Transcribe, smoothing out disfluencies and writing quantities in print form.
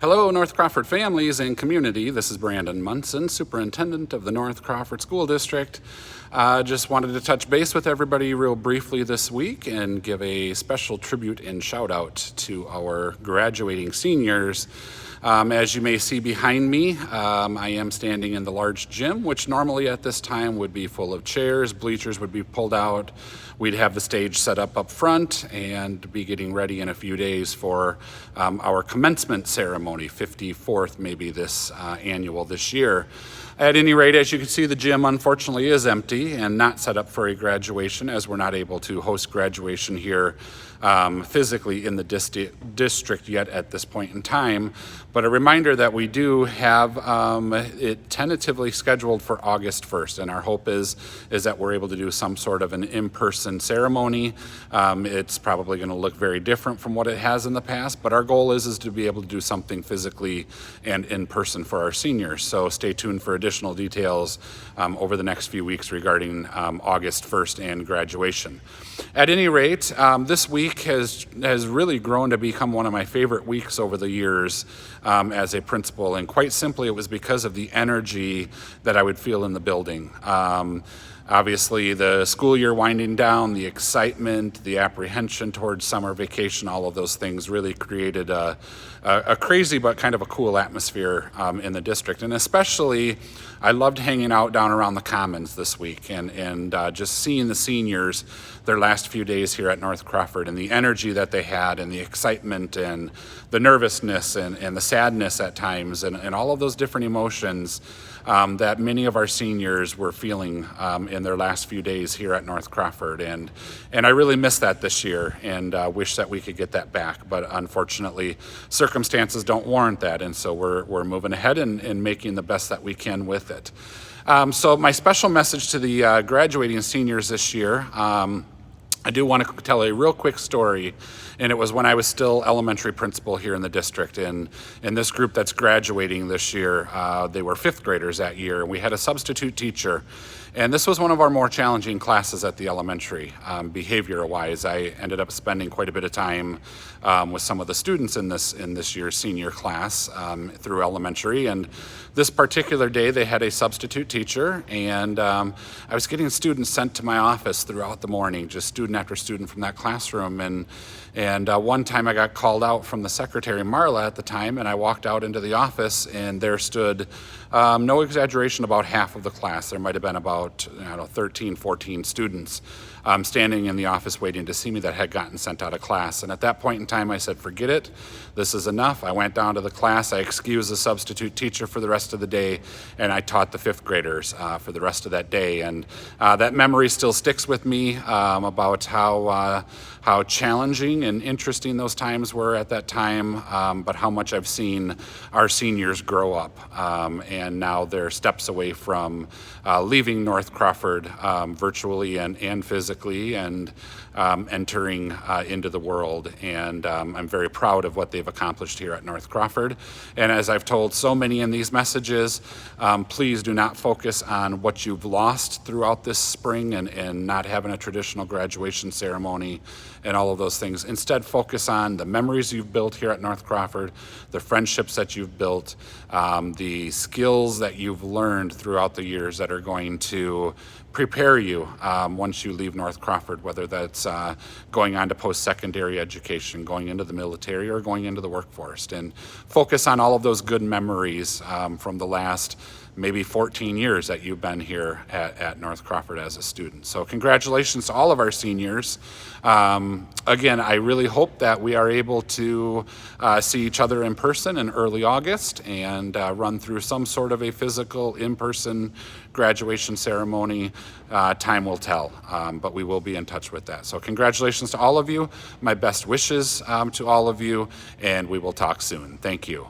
Hello, North Crawford families and community. This is Brandon Munson, Superintendent of the North Crawford School District. Just wanted to touch base with everybody real briefly this week and give a special tribute and shout out to our graduating seniors. As you may see behind me, I am standing in the large gym, which normally at this time would be full of chairs, bleachers would be pulled out. We'd have the stage set up front and be getting ready in a few days for our commencement ceremony, 54th maybe this annual this year. At any rate, as you can see, the gym unfortunately is empty and not set up for a graduation, as we're not able to host graduation here physically in the district yet at this point in time. But a reminder that we do have it tentatively scheduled for August 1st, and our hope is that we're able to do some sort of an in-person ceremony. It's probably going to look very different from what it has in the past, but our goal is to be able to do something physically and in person for our seniors. So stay tuned for additional details over the next few weeks regarding August 1st and graduation. At any rate, this week has really grown to become one of my favorite weeks over the years as a principal, and quite simply it was because of the energy that I would feel in the building. Obviously, the school year winding down, the excitement, the apprehension towards summer vacation, all of those things really created a crazy but kind of a cool atmosphere in the district. And especially, I loved hanging out down around the Commons this week and just seeing the seniors their last few days here at North Crawford, and the energy that they had, and the excitement and the nervousness and the sadness at times, and all of those different emotions that many of our seniors were feeling in their last few days here at North Crawford. And I really miss that this year, and wish that we could get that back. But unfortunately, circumstances don't warrant that, and so we're moving ahead and making the best that we can with it. So my special message to the graduating seniors this year, I do want to tell a real quick story, and it was when I was still elementary principal here in the district. And in this group that's graduating this year, they were fifth graders that year, and we had a substitute teacher. And this was one of our more challenging classes at the elementary, behavior-wise. I ended up spending quite a bit of time with some of the students in this year's senior class through elementary. And this particular day, they had a substitute teacher, and I was getting students sent to my office throughout the morning, just student after student from that classroom. And one time I got called out from the secretary, Marla, at the time, and I walked out into the office, and there stood, no exaggeration, about half of the class. There might have been about 13, 14 students standing in the office waiting to see me that had gotten sent out of class. And at that point in time, I said, forget it. This is enough. I went down to the class. I excused the substitute teacher for the rest of the day, and I taught the fifth graders for the rest of that day. And that memory still sticks with me about how challenging and interesting those times were at that time, but how much I've seen our seniors grow up. And now they're steps away from leaving North Crawford virtually and physically, and entering into the world. And I'm very proud of what they've accomplished here at North Crawford. And as I've told so many in these messages, please do not focus on what you've lost throughout this spring and not having a traditional graduation ceremony and all of those things. Instead, focus on the memories you've built here at North Crawford, the friendships that you've built, the skills that you've learned throughout the years that are going to prepare you once you leave North Crawford, whether that's going on to post-secondary education, going into the military, or going into the workforce. And focus on all of those good memories from the last maybe 14 years that you've been here at North Crawford as a student. So congratulations to all of our seniors. Again, I really hope that we are able to see each other in person in early August and run through some sort of a physical in-person graduation ceremony. Time will tell, but we will be in touch with that. So congratulations to all of you. My best wishes to all of you, and we will talk soon. Thank you.